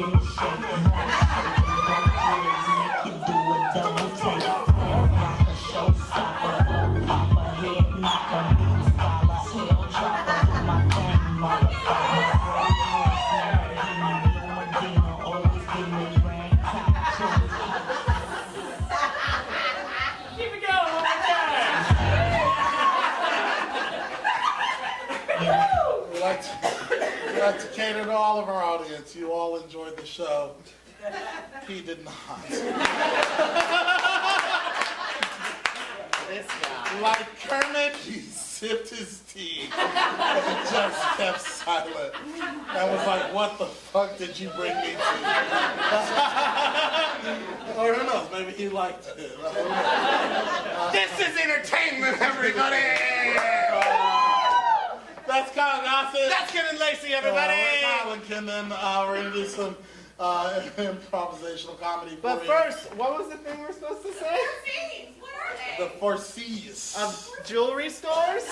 We like to cater to all of our audience. You all enjoyed the show. He did not. This guy. Like Kermit, he sipped his tea and just kept silent. And was like, what the fuck did you bring me to? Or who knows, maybe he liked it. This is entertainment, everybody! That's Kyle Gossett. That's Kendon Lacy, everybody! We're Kendon. We're going to do some improvisational comedy. But first, what was the thing we're supposed to say? What are they? The 4 C's. Of jewelry stores?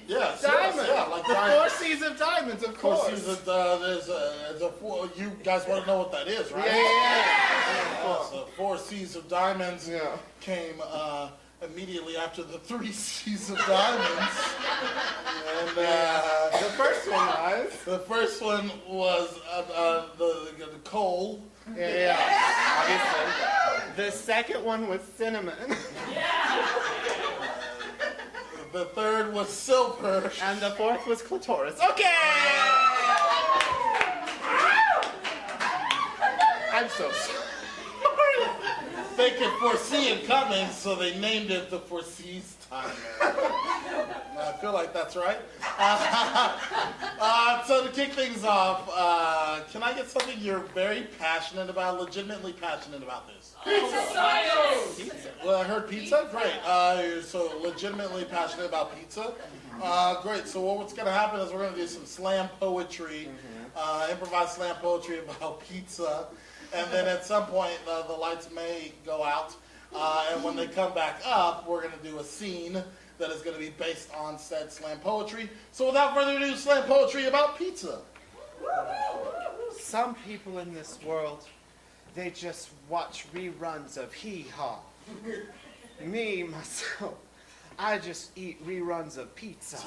Yes. Diamonds. Yeah, like the diamonds. 4 C's of diamonds, of 4 course. C's of, you guys want to know what that is, right? Yeah. So 4 C's of diamonds Yeah. came immediately after the 3 C's of diamonds. And The first one was? the first one was the coal. Yeah, obviously. The second one was cinnamon. The third was silver. And the fourth was clitoris. Okay! I'm so sorry. They could foresee it coming, so they named it the 4 C's timer. I feel like that's right. So to kick things off, can I get something you're very passionate about, legitimately passionate about this? Pizza. Well, I heard pizza? Great. So legitimately passionate about pizza? Great. So what's going to happen is we're going to do some slam poetry, improvised slam poetry about pizza. And then at some point, the lights may go out. And when they come back up, we're going to do a scene that is going to be based on said slam poetry. So without further ado, slam poetry about pizza. Some people in this world, they just watch reruns of Hee Haw. Me, myself, I just eat reruns of pizza.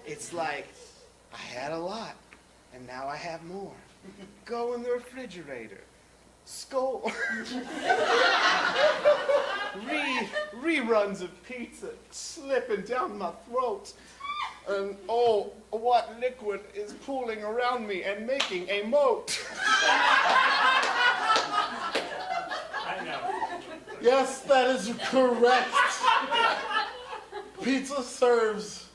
It's like, I had a lot, and now I have more. Go in the refrigerator. Score. Reruns of pizza slipping down my throat. And oh, what liquid is pooling around me and making a moat. I know. Yes, that is correct. Pizza serves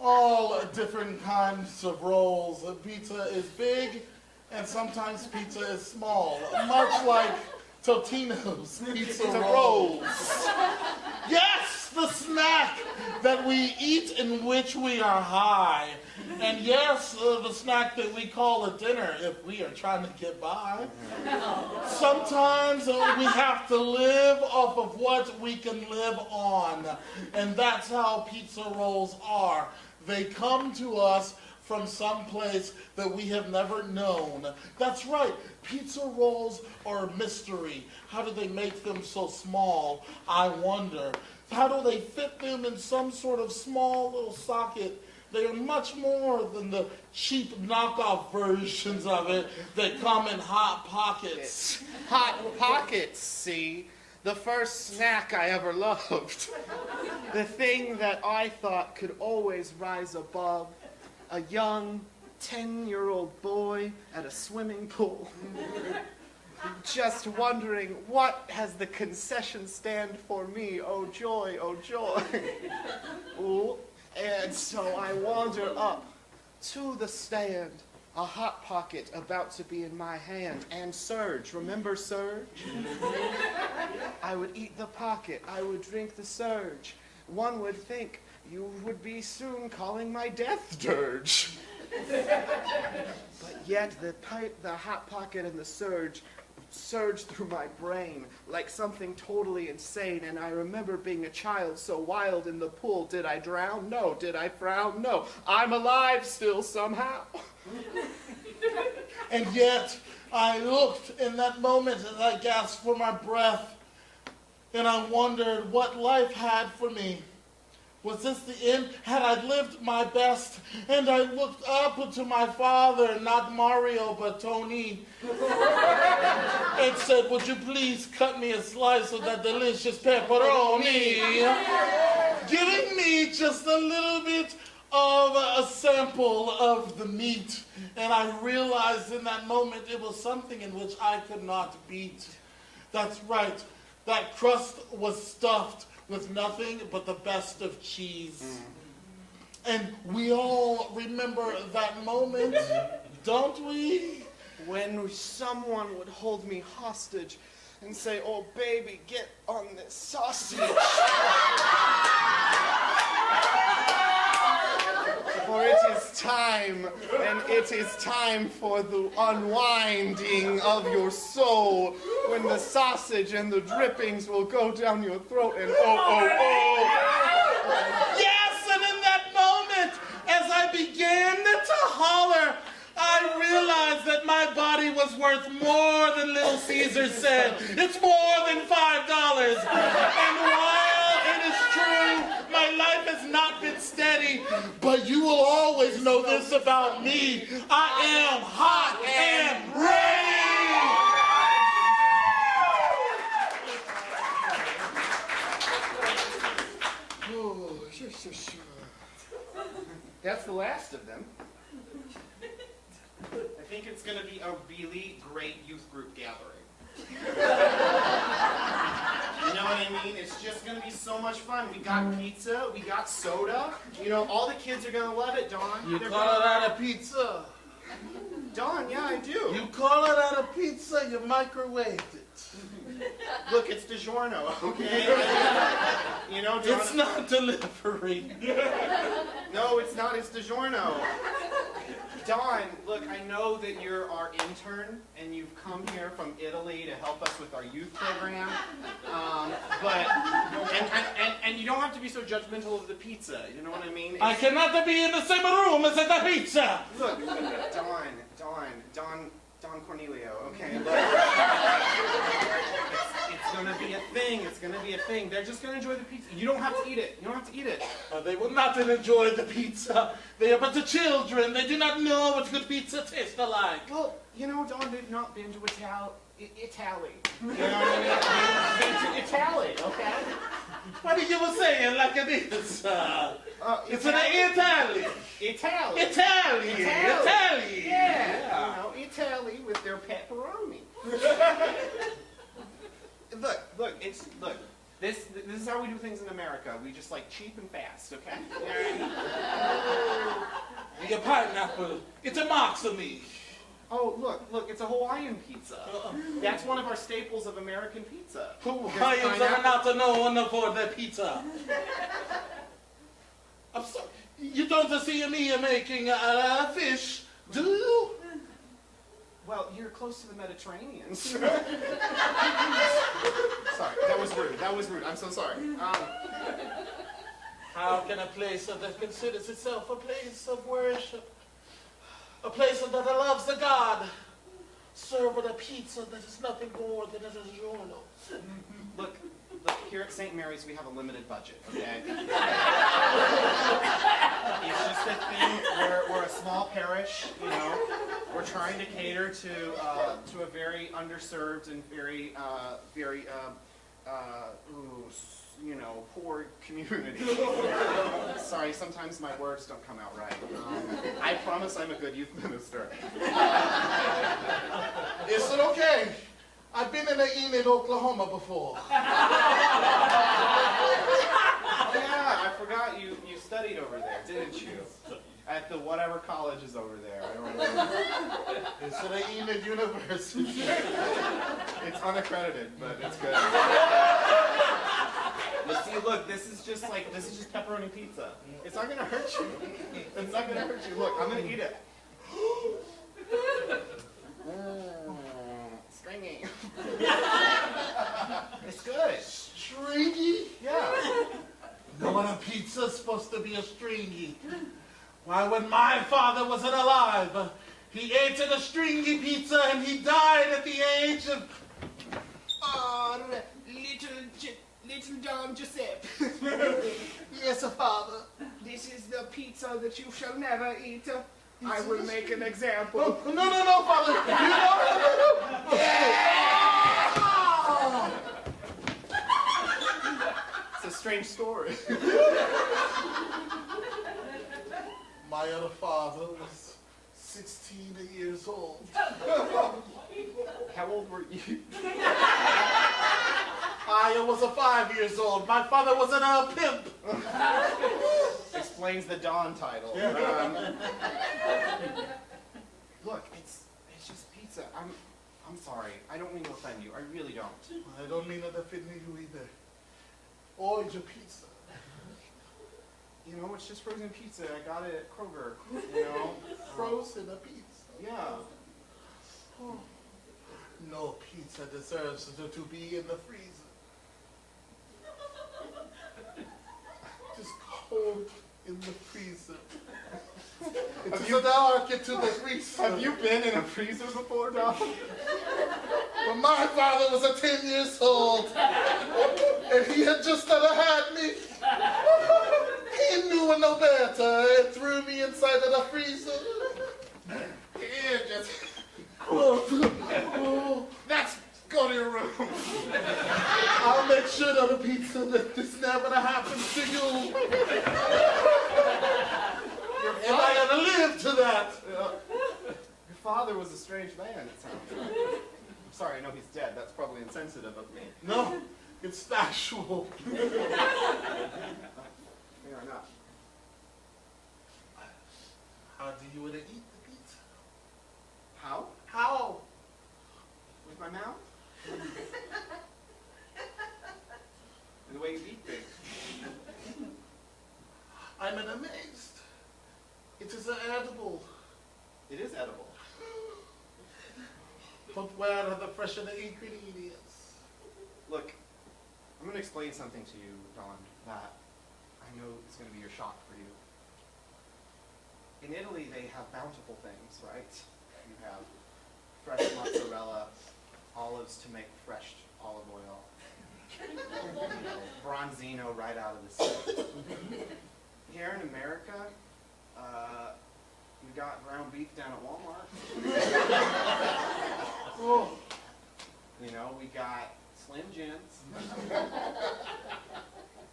all different kinds of roles. Pizza is big, and sometimes pizza is small, much like Totino's pizza rolls. Yes, the snack that we eat in which we are high. And yes, the snack that we call a dinner if we are trying to get by. Sometimes we have to live off of what we can live on. And that's how pizza rolls are. They come to us from some place that we have never known. That's right, pizza rolls are a mystery. How do they make them so small? I wonder. How do they fit them in some sort of small little socket? They are much more than the cheap knockoff versions of it that come in Hot Pockets. Hot Pockets, see? The first snack I ever loved. The thing that I thought could always rise above a young 10-year-old boy at a swimming pool. Just wondering, what has the concession stand for me? Oh joy, oh joy. Ooh. And so I wander up to the stand, a Hot Pocket about to be in my hand, and Surge. Remember Surge? I would eat the pocket, I would drink the Surge. One would think you would be soon calling my death dirge. But yet the Hot Pocket and the Surge surged through my brain like something totally insane, and I remember being a child so wild in the pool. Did I drown? No. Did I frown? No. I'm alive still somehow. And yet, I looked in that moment as I gasped for my breath, and I wondered what life had for me. Was this the end? Had I lived my best? And I looked up to my father, not Mario, but Tony, and said, would you please cut me a slice of that delicious pepperoni? Giving me just a little bit of a sample of the meat. And I realized in that moment it was something in which I could not beat. That's right. That crust was stuffed with nothing but the best of cheese. And we all remember that moment, don't we? When someone would hold me hostage and say, oh baby, get on this sausage. For it is time, and it is time for the unwinding of your soul, when the sausage and the drippings will go down your throat and Yes, and in that moment, as I began to holler, I realized that my body was worth more than Little Caesar said. It's more than $5. And while it is true, my life has not been steady, but you will always know this about me. I am hot and ready. oh, sure. That's the last of them. I think it's going to be a really great youth group gathering. You know what I mean? It's just going to be so much fun. We got pizza, we got soda. You know, all the kids are going to love it, Dawn. You call that a pizza? Dawn, yeah, I do. You call it a pizza, you microwaved it. Look, it's DiGiorno, okay? You know, Dawn. It's not delivery. No, it's not. It's DiGiorno. Dawn, look, I know that you're our intern, and you've come here from Italy to help us with our youth program. And you don't have to be so judgmental of the pizza. You know what I mean? I cannot be in the same room as the pizza. Look, Don Cornelio, okay? Look, it's gonna be a thing. It's gonna be a thing. They're just gonna enjoy the pizza. You don't have to eat it. You don't have to eat it. They will not enjoy the pizza. They are but the children. They do not know what good pizza tastes like. Well, you know, Don, they've not been to Italy. You know what I mean? They've been to Italy, okay? What are you saying like this? It's an Italy. Italy. Italy. Yeah. You know, Italy with their pepperoni. Look. This is how we do things in America. We just like cheap and fast, okay? Your pineapple. It's a mark to me. Oh, look, it's a Hawaiian pizza. That's one of our staples of American pizza. Hawaiians are not known for their pizza. I'm sorry. You don't see me making fish, do you? Well, you're close to the Mediterranean. Sorry, that was rude. I'm so sorry. How can a place that considers itself a place of worship, a place that loves the God, serve with a pizza that is nothing more than a DiGiorno? Look, here at St. Mary's we have a limited budget, okay? It's just a thing, we're a small parish, you know. We're trying to cater to a very underserved and very poor community. Sorry, sometimes my words don't come out right. I promise I'm a good youth minister. Is it okay? I've been in Enid, Oklahoma before. Oh yeah, I forgot you studied over there, didn't you? At the whatever college is over there. I don't remember. It's at Enid University. It's unaccredited, but it's good. But see, look, this is just pepperoni pizza. It's not gonna hurt you. It's not gonna hurt you. Look, I'm gonna eat it. Stringy. It's good. Stringy? Yeah. No one on pizza's supposed to be a stringy. Why, when my father wasn't alive, He ate a stringy pizza and he died at the age of... Oh, little Don Giuseppe. Yes, father. This is the pizza that you shall never eat. I will make an example. No, father. You know... It's a strange story. My other father was 16 years old. How old were you? I was 5 years old. My father was a pimp. Explains the Don title. Look, it's just pizza. I'm sorry. I don't mean to offend you. I really don't. I don't mean to offend you either. Or your pizza. You know, it's just frozen pizza. I got it at Kroger. You know, Frozen pizza. yeah. Oh. No pizza deserves to be in the freezer. Just cold in the freezer. It's dark into the freezer. Have you been in a freezer before, Don? When my father was 10 years old, and he had just had me, he knew no better and threw me inside of the freezer. Here, just... Let's go to your room. I'll make sure that the pizza that this never happens to you. And I gotta live to that. Your father was a strange man, it sounds like. I'm sorry, I know he's dead. That's probably insensitive of me. No, it's factual. Fair enough. How do you want to eat the pizza? How? How? With my mouth? The way you eat things. I'm amazed. It is edible. It is edible. But where are the fresh ingredients? Look, I'm going to explain something to you, Don, that I know is going to be your shock for you. In Italy, they have bountiful things, right? You have fresh mozzarella, olives to make fresh olive oil, bronzino right out of the sea. Here in America, we got ground beef down at Walmart. Oh, You know, we got Slim Jims.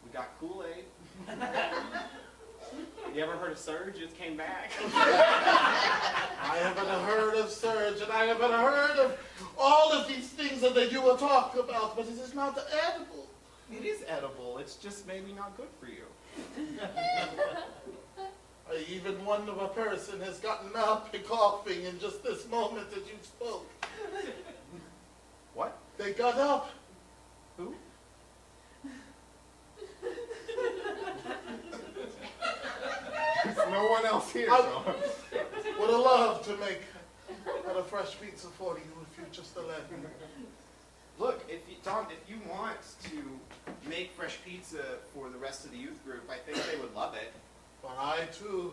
We got Kool-Aid. You ever heard of Surge? It came back. I haven't heard of Surge, and I haven't heard of all of these things that they do talk about, but it is not edible. It is edible. It's just maybe not good for you. Even one of a person has gotten up and coughing in just this moment that you spoke. What? They got up. Who? There's no one else here, so. Would have loved to make a fresh pizza for you if you just let me. Look, Don, if you want to make fresh pizza for the rest of the youth group, I think they would love it. But I too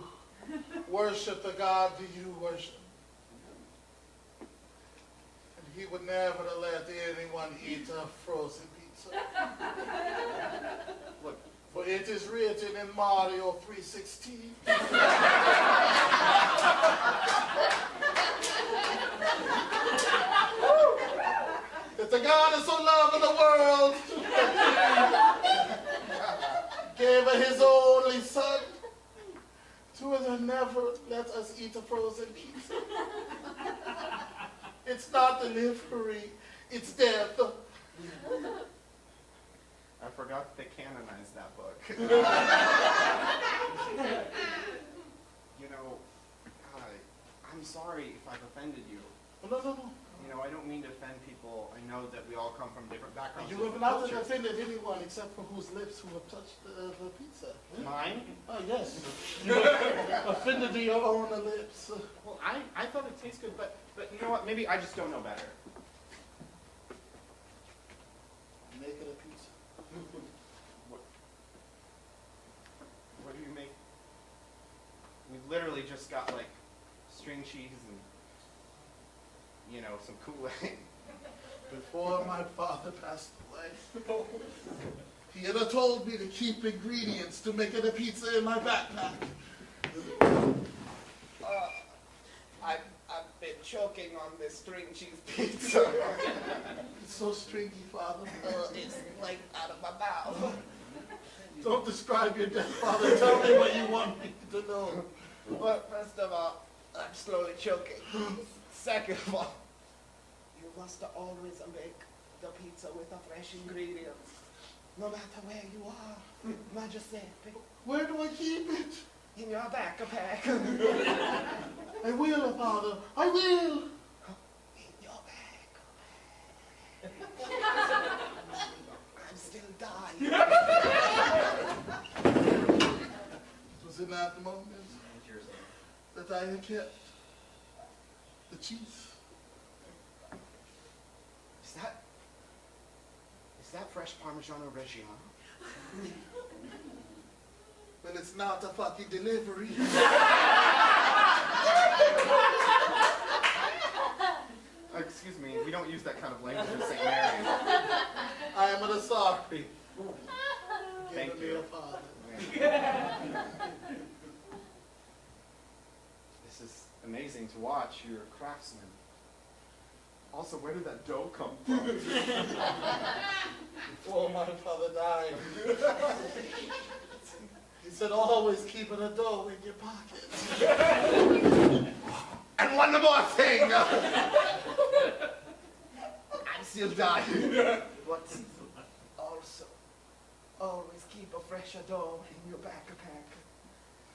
worship the God that you worship. And he would never let anyone eat a frozen pizza. Look, For it is written in Mario 3:16. That the God is so loving the world gave his only son to never let us eat a frozen pizza. It's not delivery, it's death. I forgot they canonized that book. You know, I'm sorry if I've offended you. No. You know, I don't mean to offend people. I know that we all come from different backgrounds. You different have not cultures. offended anyone except for whose lips who have touched the pizza. Mine? Oh, yes. You have offended your own lips. Well, I thought it tasted good, but you know what? Maybe I just don't know better. Make it a pizza. What do you make? We literally just got like string cheese and some Kool-Aid. Before my father passed away, he had told me to keep ingredients to make it a pizza in my backpack. I've been choking on this string cheese pizza. It's so stringy, Father. It's like out of my mouth. Don't describe your death, Father. Tell me what you want me to know. Well, first of all, I'm slowly choking. Second of all, you must always make the pizza with the fresh ingredients, no matter where you are. Majesty, Where do I keep it? in your backpack. I will, Father. I will. In your bag. I'm still dying. It was in that moment that I had kept the cheese. Is that fresh Parmigiano Reggiano? But it's not a fucking delivery. Excuse me, we don't use that kind of language in St. Mary's. I am sorry. Thank Give me you. a Father. This is amazing to watch. You're a craftsman. Also, where did that dough come from? Before my father died, he said, always keep a dough in your pocket. And one more thing! I'm still dying. But also, always keep a fresh dough in your backpack.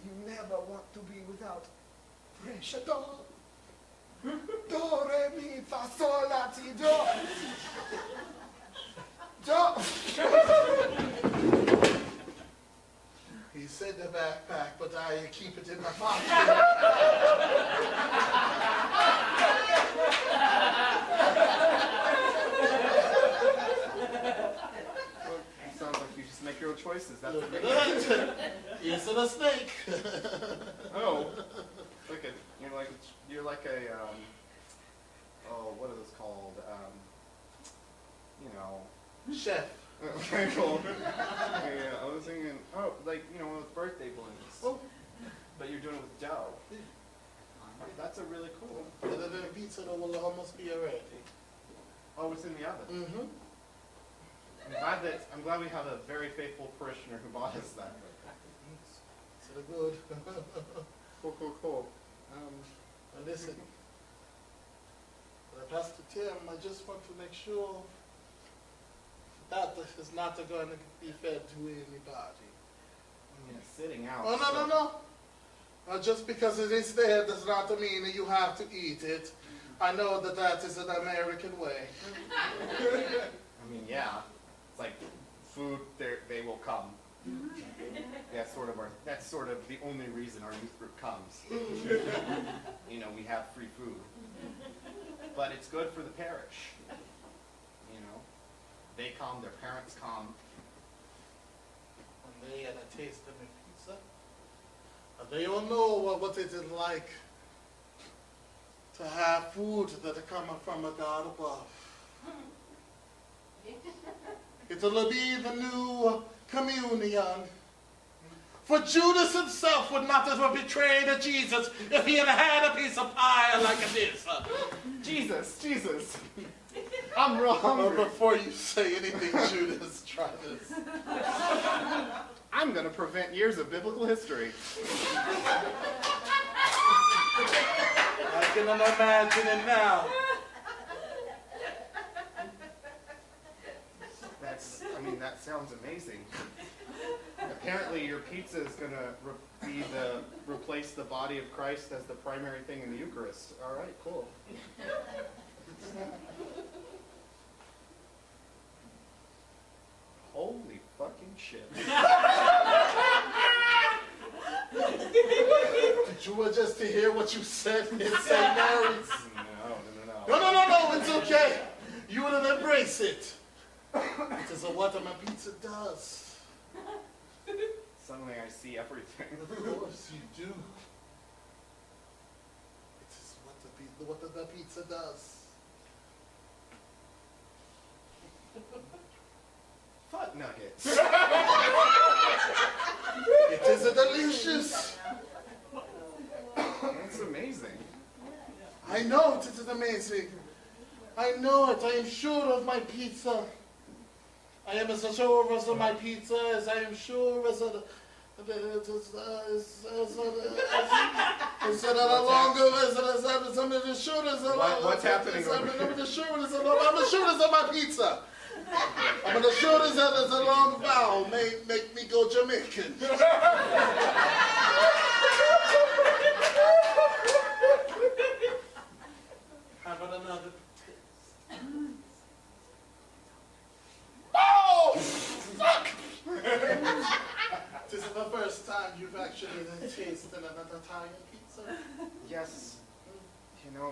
You never want to be without fresh dough. Do, re, mi, fa, sol, la, ti, do. Do. He said the backpack, but I keep it in my pocket. Sounds like you just make your own choices. That's amazing. Is it a snake? Oh, you're like a what are those called? Chef. Okay, cool. Yeah, I was thinking, one of those birthday balloons. Oh. But you're doing it with dough. That's a really cool. And then the pizza will almost be ready. Oh, it's in the oven. Mm-hmm. I'm glad we have a very faithful parishioner who bought us that. So good. Cool. And listen, Pastor Tim, I just want to make sure that is not going to be fed to anybody. Yeah, sitting out. Oh, no. Just because it is there does not mean that you have to eat it. I know that is an American way. I mean, yeah. It's like food, they will come. That's sort of the only reason our youth group comes. We have free food. But it's good for the parish. They come, their parents come. And they had a taste of my pizza. And they all know what it is like to have food that are coming from a God above. It'll be the new communion. For Judas himself would not have betrayed Jesus if he had had a piece of pie like this. Jesus. I'm wrong. Oh, before you say anything, Judas, try this. I'm going to prevent years of biblical history. I can imagine it now. That sounds amazing. Apparently your pizza is going to replace the body of Christ as the primary thing in the Eucharist. All right, cool. Holy fucking shit. Did you just to hear what you said in St. Mary's? No. No, it's okay. You would embrace it. It is what my pizza does. Suddenly I see everything. Of course you do. It is what the pizza does. nuggets. It is delicious. It's amazing. I know it is amazing. I know it. I am sure of my pizza. I am as sure of my pizza as I am sure as a What's happening over here? I'm as sure as my pizza. I'm as sure as a long vowel make me go Jamaican. How about another? Oh, fuck! This is the first time you've actually tasted an Italian pizza. Yes. You know,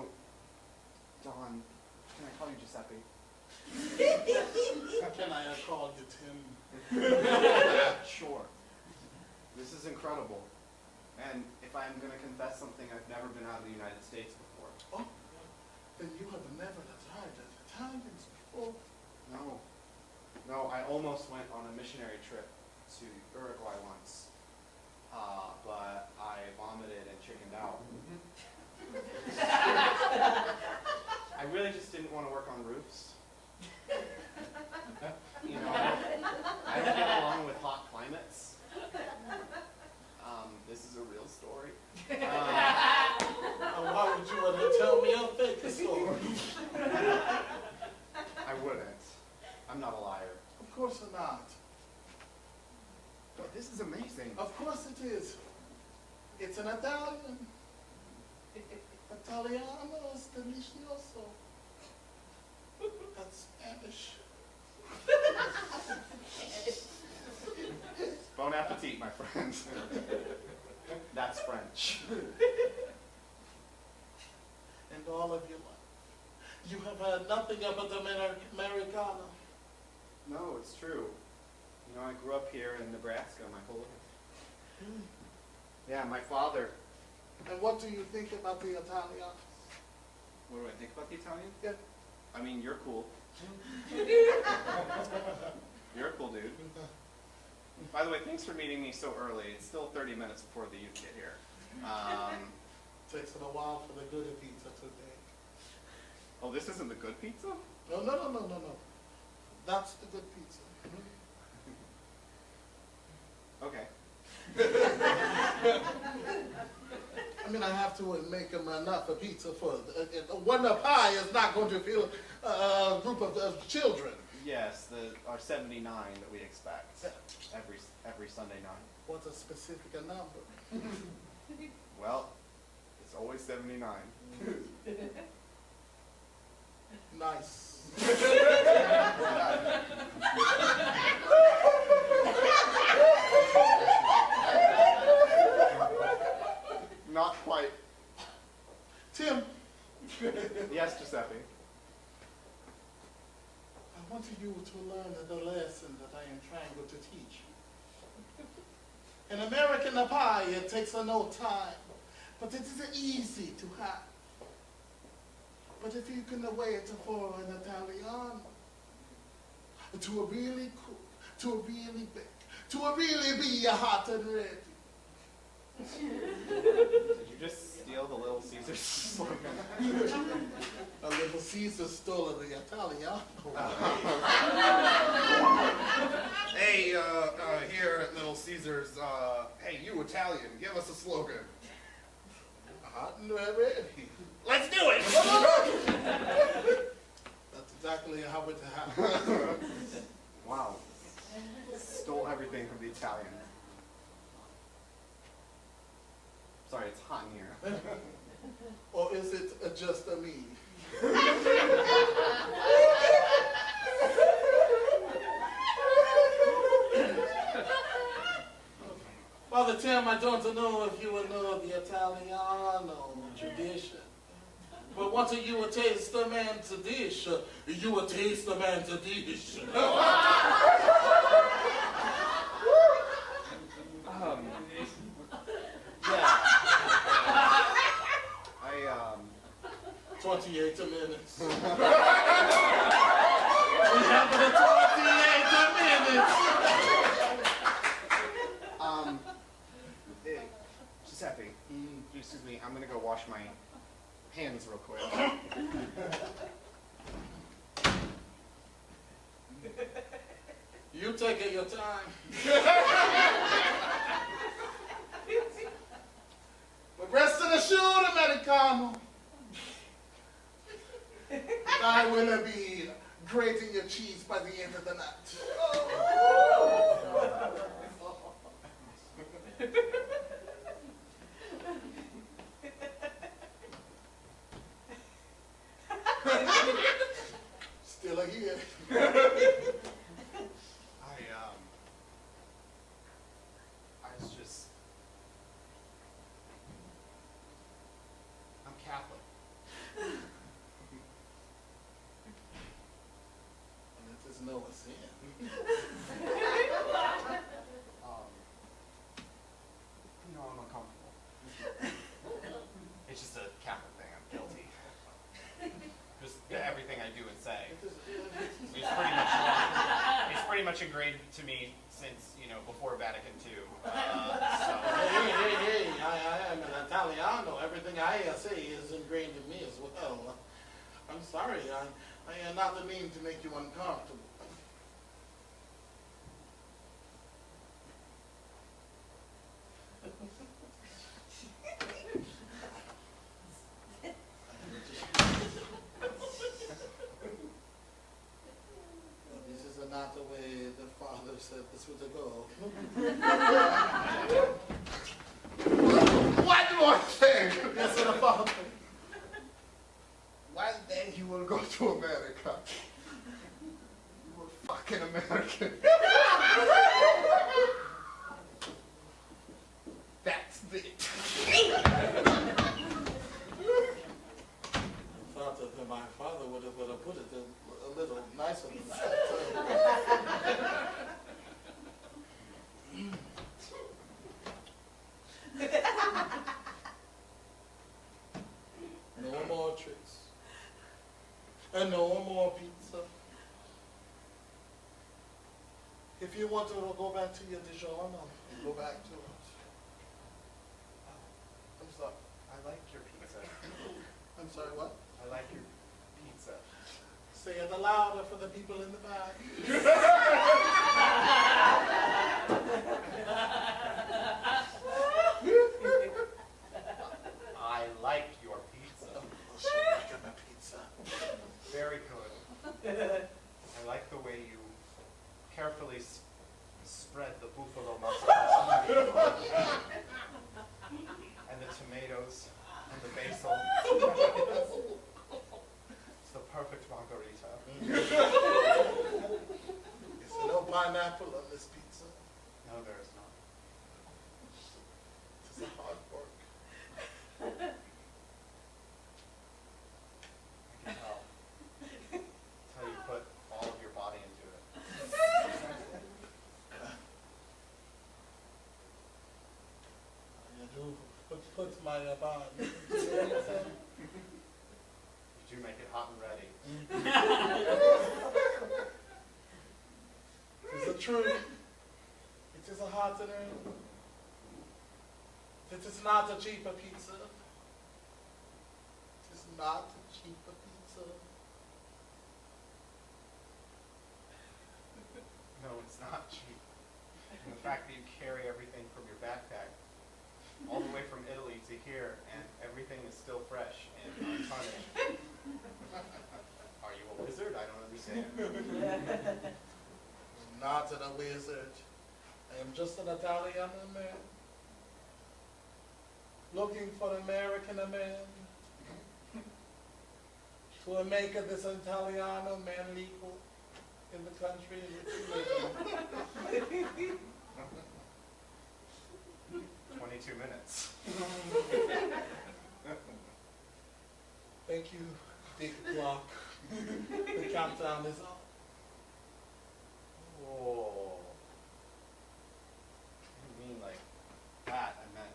Don, can I call you Giuseppe? Can I call you Tim? Sure. This is incredible. And if I'm going to confess something, I've never been out of the United States before. Oh, then you have never tried Italians before. No. No, I almost went on a missionary trip to Uruguay once, but I vomited and chickened out. I really just didn't want to work on roofs. You know, I don't get along with hot climates. This is a real story. Why would you want to tell me a fake story? I wouldn't. I'm not a liar. Of course not. But this is amazing. Of course it is. It's an Italian. Italiano is delicioso. That's Spanish. Bon appetit, my friends. That's French. And all of your life, you have had nothing but the Americano. No, it's true. You know, I grew up here in Nebraska my whole life. Yeah, my father. And what do you think about the Italians? What do I think about the Italian? Yeah. I mean, you're cool. You're a cool dude. By the way, thanks for meeting me so early. It's still 30 minutes before the youth get here. Takes it a while for the good pizza today. Oh, this isn't the good pizza? No. That's the good pizza. Okay. I mean, I have to make them enough of pizza for one pie is not going to fill a group of children. Yes, our 79 that we expect every Sunday night. What's a specific number? Well, it's always 79. Nice. Not quite. Tim, Yes, Giuseppe. I want you to learn the lesson that I am trying to teach you. An American pie, it takes no time, but it is easy to have. But if you can wait for an Italiano, to really cook, to really bake, to really be hot and ready. Did you just steal the Little Caesars slogan? A Little Caesar stole the Italiano. Hey, here at Little Caesars, hey, you Italian, give us a slogan. Hot and ready. Let's do it! That's exactly how it happened. Wow. Stole everything from the Italian. Sorry, it's hot in here. Or is it just a me? Father Tim, I don't know if you would know the Italiano tradition. But once you would taste the man's dish, you would taste the man's dish. Yeah. 28 minutes. We have the 28 minutes. take it your time. But rest assured, Americano, I will be grating your cheese by the end of the night. Still here. I'm Catholic. And it is no sin. I'm uncomfortable. It's just a Catholic thing. I'm guilty. Just everything I do and say. It's pretty much ingrained to me since, before Vatican II. Hey, I am an Italiano. Everything I say is ingrained in me as well. I'm sorry, I am not the mean to make you uncomfortable. This is not the way the Father said this was to go. What do I think? Yes, the Father. One day you will go to America. You were fucking American. That's it. I thought that my father would have put it a little nicer than that. No more tricks. And no more pizza. If you want to go back to your Dijon, go back to it. I'm sorry. I like your pizza. I'm sorry, what? I like your pizza. Say it louder for the people in the back. I like your pizza. Oh, she like my pizza. Very good. I like the way you carefully spread the buffalo muscle and the tomatoes and the basil. It's the perfect margarita. Is there no pineapple on this pizza? No, there is not. This is hard work. I can tell. That's how you put all of your body into it. I do put my body. You do make it hot and ready. It is the truth. It is a hot and early. It is not a cheaper pizza. It is not a cheaper pizza. No, it's not cheap. And the fact that you carry everything from your backpack all the way from Italy to here, and everything is still fresh and untarnished. Are you a wizard? I don't understand. I'm not a wizard. I am just an Italian man. Looking for American man. To make this Italiano man legal in the country in which we live in. 22 minutes. Thank you, big clock. The countdown is on. Whoa. I didn't mean like that. I meant.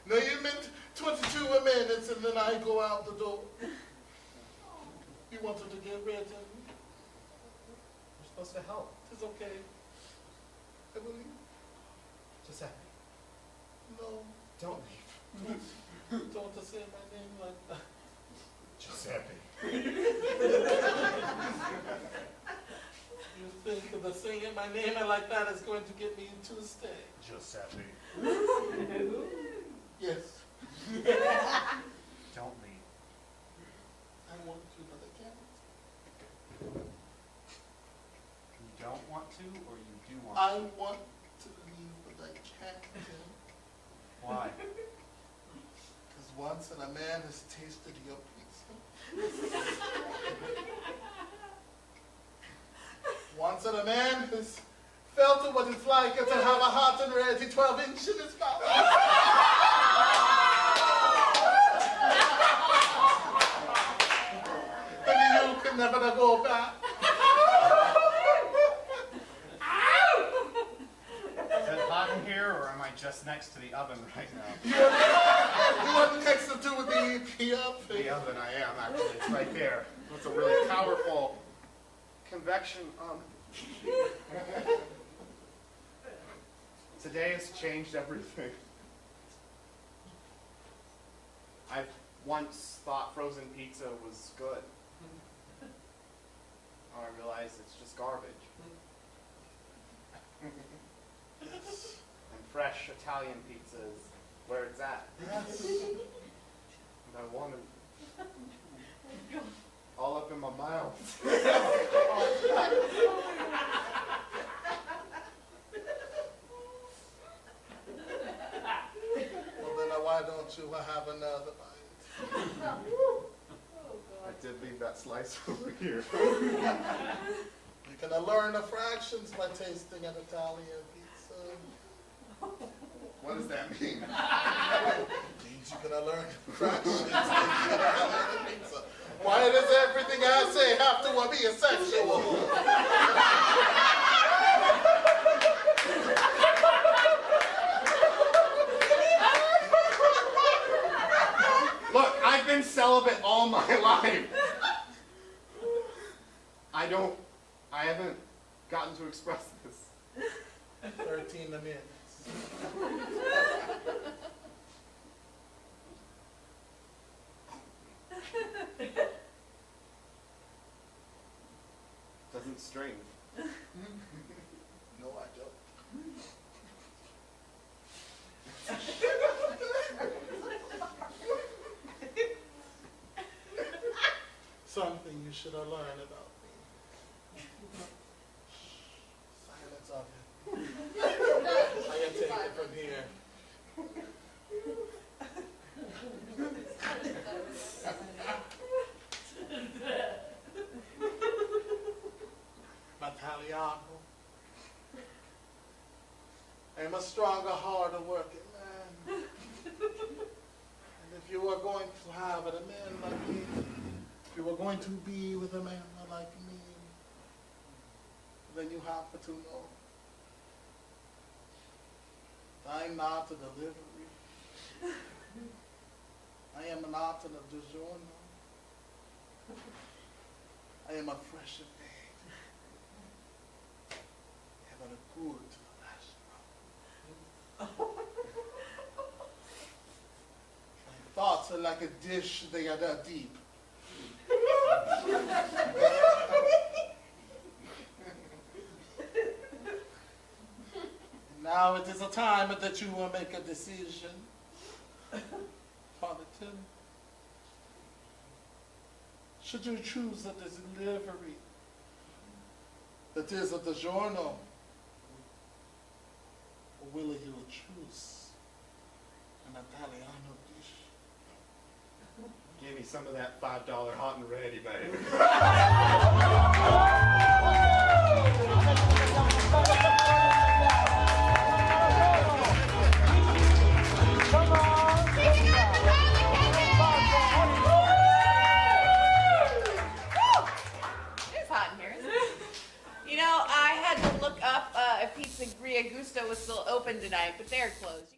No, you meant 22 minutes and then I go out the door. You wanted to get rid of me. You're supposed to help. It's okay. I believe. Giuseppe, No, don't leave. don't say my name like that. Giuseppe. You think of the singing my name it like that is going to get me into a state. Giuseppe, Yes. don't leave. I want to, but I can't. You don't want to, or you do want I to? want to leave, but I can't. Why? Because once that a man has tasted your pizza, once that a man has felt what it's like to have a hot and ready 12-inch in his mouth. And you can never go back. Is it hot in here, or am I just next to the oven right now? You are next to the oven. The oven, I am, actually. It's right there. It's a really powerful convection oven. Today has changed everything. I've once thought frozen pizza was good. Now I realize it's just garbage. And fresh Italian pizza is where it's at. Yes. And I want it all up in my mouth. Well, then why don't you have another bite? I did leave that slice over here. You can learn the fractions by tasting an Italian pizza. What does that mean? Means you can learn fractions by tasting an Italian pizza. Why does everything I say have to be sexual? Look, I've been celibate all my life. I haven't gotten to express this. 13 minutes. Doesn't string. No, I don't. Something you should have learned about me. Silence of it. I can take it from here. Italiano. I am a stronger, harder working man. And if you are going to have a man like me, if you are going to be with a man like me, then you have to know I'm not a delivery. I am not an DiGiorno. I am a fresh egg. I have a good restaurant. My thoughts are like a dish, they are that deep. Now it is a time that you will make a decision. Father Tim, should you choose a delivery that is a DiGiorno, or will you choose an Italiano dish? Give me some of that $5 hot and ready, baby. It's hot in here, isn't it? You know, I had to look up if Pizzeria Gusto was still open tonight, but they're closed.